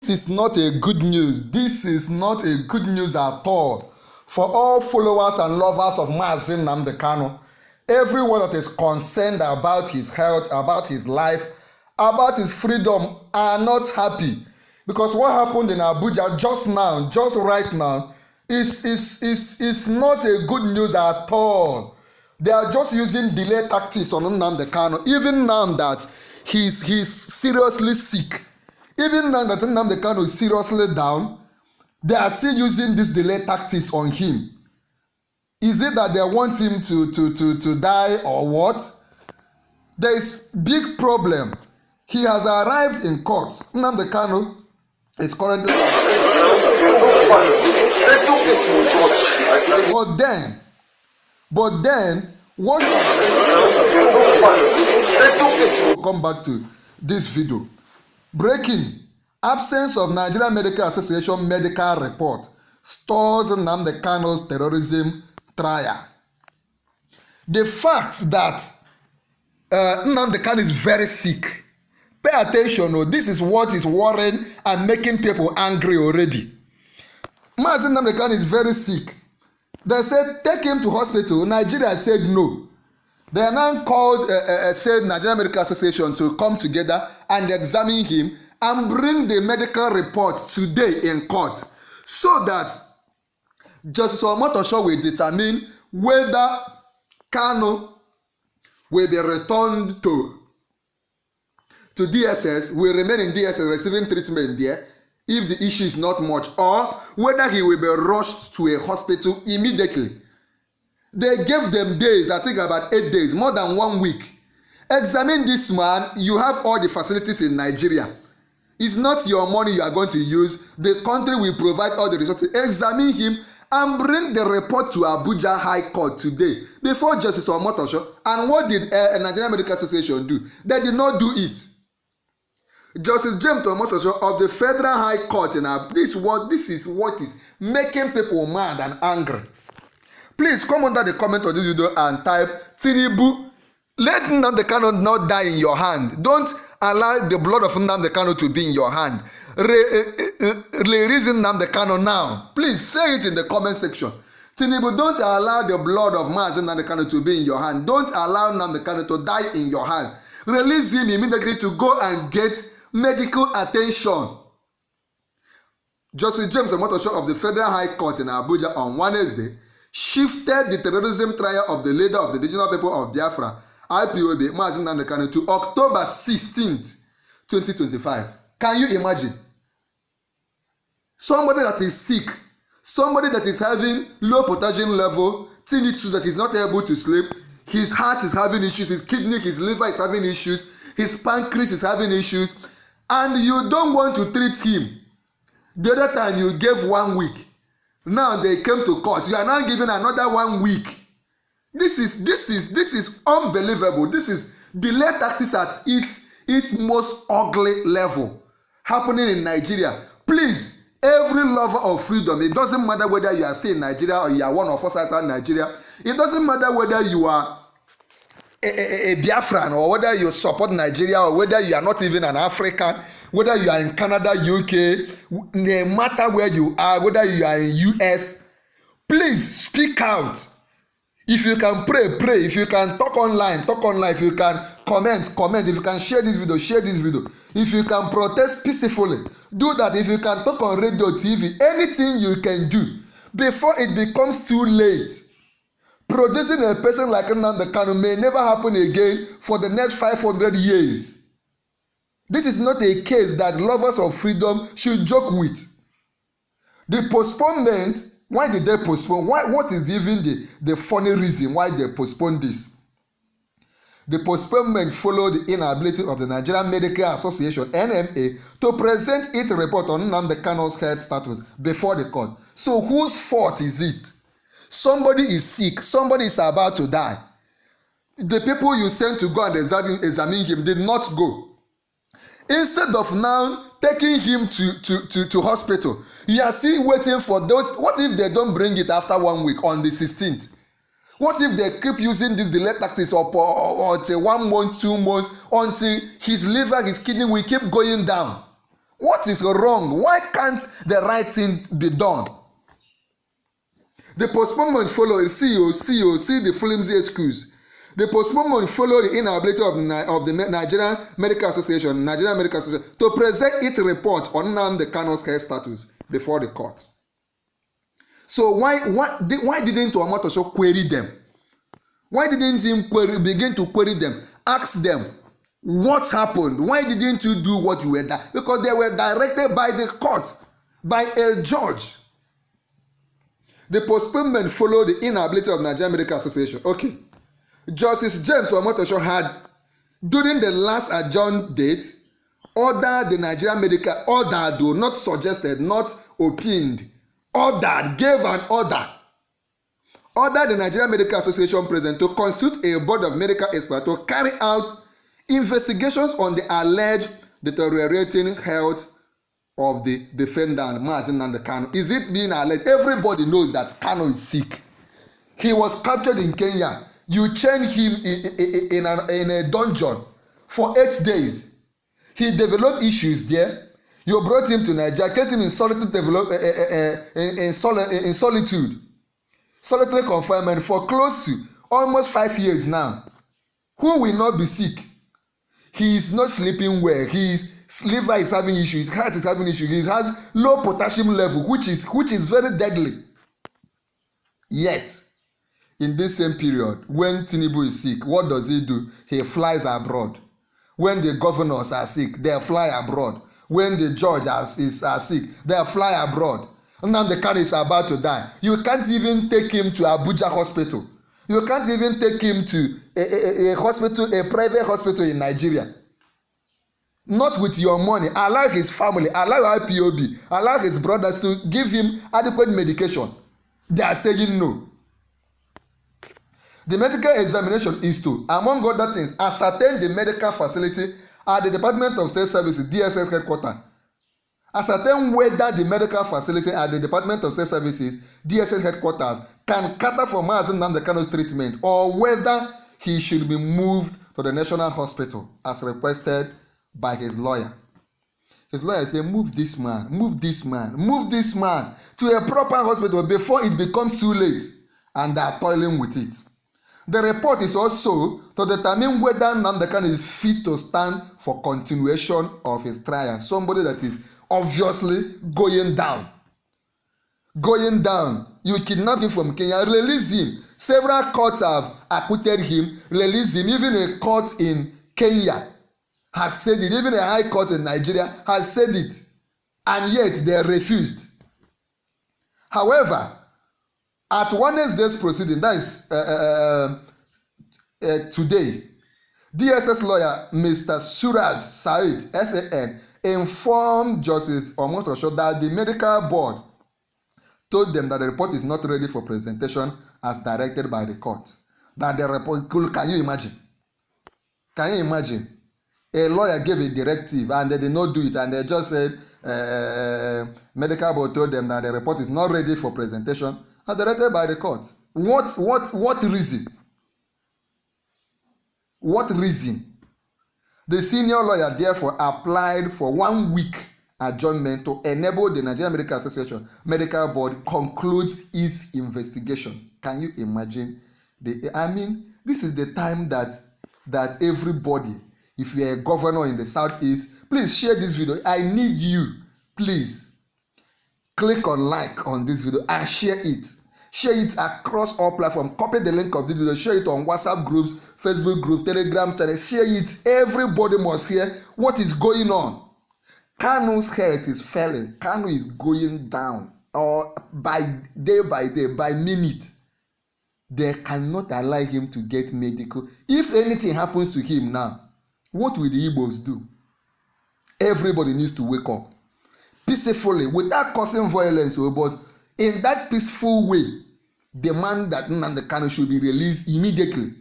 is not a good news. This is not a good news at all for all followers and lovers of Mazi Nnamdi Kanu. Everyone that is concerned about his health, about his life, about his freedom are not happy, because what happened in Abuja just now, just right now, is not a good news at all. They are just using delay tactics on Nnamdi Kanu. Even now that he's seriously sick, even now that Nnamdi Kanu is seriously down, they are still using this delay tactics on him. Is it that they want him to die or what? There is big problem. He has arrived in court. Nnamdi Kanu is currently. But then, what? We'll come back to this video. Breaking: absence of Nigeria Medical Association medical report stores Nnamdi Kanu's terrorism trial. The fact that Nnamdi Kanu is very sick. Pay attention, oh, this is what is worrying and making people angry already. Mazi Nnamdi Kanu is very sick. They said take him to hospital. Nigeria said no. They are now called said Nigeria Medical Association to come together and examine him and bring the medical report today in court, so that Justice Omotosho will determine whether Kanu will be returned to DSS, will remain in DSS receiving treatment there if the issue is not much, or whether he will be rushed to a hospital immediately. They gave them days, I think about 8 days, more than 1 week. Examine this man. You have all the facilities in Nigeria. It's not your money you are going to use. The country will provide all the resources. Examine him and bring the report to Abuja High Court today before Justice Omotosho. And what did Nigeria Medical Association do? They did not do it. Justice James Omotosho of the Federal High Court in this is what is making people mad and angry. Please come under the comment of this video and type Tinubu. Let Nnamdi Kanu not die in your hand. Don't allow the blood of Nnamdi Kanu to be in your hand. Release Nnamdi Kanu now. Please say it in the comment section. Tinubu, don't allow the blood of Mazi Nnamdi Kanu to be in your hand. Don't allow Nnamdi Kanu to die in your hands. Release him immediately to go and get medical attention. Justice James Omotosho of the Federal High Court in Abuja on Wednesday shifted the terrorism trial of the leader of the regional people of Biafra, IPOB, Mazi Nnamdi Kanu, to October 16th, 2025. Can you imagine? Somebody that is sick, somebody that is having low potassium level, tinnitus, that is not able to sleep, his heart is having issues, his kidney, his liver is having issues, his pancreas is having issues, and you don't want to treat him. The other time you gave 1 week. Now they came to court. You are now giving another 1 week. This is unbelievable. This is delay tactics at its most ugly level happening in Nigeria. Please, every lover of freedom, it doesn't matter whether you are still in Nigeria or you are one of us outside Nigeria. It doesn't matter whether you are a Biafran or whether you support Nigeria or whether you are not even an African, whether you are in Canada, UK, no matter where you are, whether you are in US, please speak out. If you can pray, pray. If you can talk online, talk online. If you can comment, comment. If you can share this video, share this video. If you can protest peacefully, do that. If you can talk on radio, TV, anything you can do before it becomes too late. Producing a person like Nnamdi Kanu may never happen again for the next 500 years. This is not a case that lovers of freedom should joke with. The postponement, why did they postpone? What is even the funny reason why they postponed this? The postponement followed the inability of the Nigerian Medical Association, NMA, to present its report on Nnamdi Kanu's health status before the court. So whose fault is it? Somebody is sick. Somebody is about to die. The people you sent to go and examine him did not go. Instead of now taking him to hospital, you are still waiting for those. What if they don't bring it after 1 week on the 16th? What if they keep using this delay tactics until 1 month, 2 months, until his liver, his kidney will keep going down? What is wrong? Why can't the right thing be done? The postponement followed. See the flimsy excuse. The postponement followed the inability of the Nigerian Medical Association, to present its report on Nnamdi Kanu's health status before the court. So why didn't Omotosho query them? Why didn't he begin to query them? Ask them, what happened? Why didn't you do what you were done? Because they were directed by the court, by a judge. The postponement followed the inability of Nigerian Medical Association. Okay. Justice James Omotosho had, during the last adjourned date, ordered the Nigerian Medical, not suggested, not opined, gave an order. Ordered the Nigerian Medical Association president to constitute a board of medical experts to carry out investigations on the alleged deteriorating health of the defendant, Nnamdi Kanu. Is it being alleged? Everybody knows that Kanu is sick. He was captured in Kenya. You chained him in a dungeon for 8 days. He developed issues there. You brought him to Nigeria, kept him in solitude, solitary confinement for close to almost 5 years now. Who will not be sick? He is not sleeping well. His liver is having issues. His heart is having issues. He has low potassium level, which is very deadly. Yet, in this same period, when Tinubu is sick, what does he do? He flies abroad. When the governors are sick, they fly abroad. When the judges are sick, they fly abroad. Nnamdi Kanu is about to die. You can't even take him to Abuja Hospital. You can't even take him to a hospital, a private hospital in Nigeria. Not with your money. Allow his family, allow IPOB, allow his brothers to give him adequate medication. They are saying no. The medical examination is to, among other things, ascertain the medical facility at the Department of State Services, DSS headquarters. Ascertain whether the medical facility at the Department of State Services, DSS headquarters, can cater for Nnamdi Kanu's treatment, or whether he should be moved to the National Hospital as requested by his lawyer. His lawyer said, move this man to a proper hospital before it becomes too late, and they are toiling with it. The report is also to determine whether Nnamdi Kanu is fit to stand for continuation of his trial. Somebody that is obviously going down. You kidnap him from Kenya, release him. Several courts have acquitted him, release him. Even a court in Kenya has said it. Even a high court in Nigeria has said it. And yet they refused. However, at Wednesday's proceeding, that is today, DSS lawyer Mr. Suraj Said, SAN, informed Justice Omotosho that the medical board told them that the report is not ready for presentation as directed by the court. That the report, can you imagine? A lawyer gave a directive and they did not do it, and they just said medical board told them that the report is not ready for presentation as directed by the court. What reason? What reason? The senior lawyer therefore applied for 1 week adjournment to enable the Nigerian Medical Association Medical Board concludes its investigation. Can you imagine? This is the time that everybody, if you are a governor in the southeast, please share this video. I need you. Please click on like on this video and share it. Share it across all platforms. Copy the link of this video. Share it on WhatsApp groups, Facebook group, Telegram channel. Share it. Everybody must hear what is going on. Kanu's health is failing. Kanu is going down, or by day, by minute. They cannot allow him to get medical. If anything happens to him now, what will the Igbos do? Everybody needs to wake up peacefully without causing violence, but in that peaceful way, demand that Nnamdi Kanu should be released immediately.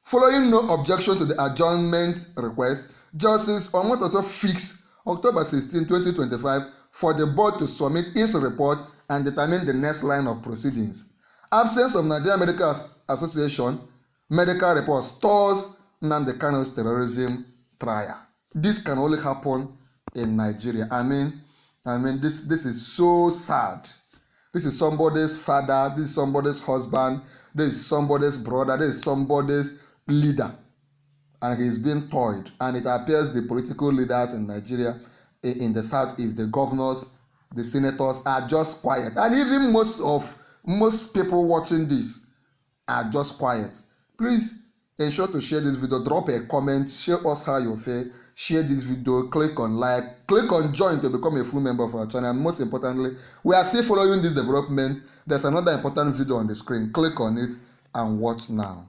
Following no objection to the adjournment request, Justice Omotosho fixed October 16, 2025 for the board to submit its report and determine the next line of proceedings. Absence of Nigerian Medical Association medical report stores Nnamdi Kanu's terrorism trial. This can only happen in Nigeria. I mean, this is so sad. This is somebody's father, this is somebody's husband, this is somebody's brother, this is somebody's leader, and he's being toyed. And it appears the political leaders in Nigeria, in the southeast, the governors, the senators, are just quiet. And even most people watching this are just quiet. Please ensure to share this video, drop a comment, share us how you feel, share this video, click on like, click on join to become a full member of our channel. And most importantly, we are still following this development. There's another important video on the screen. Click on it and watch now.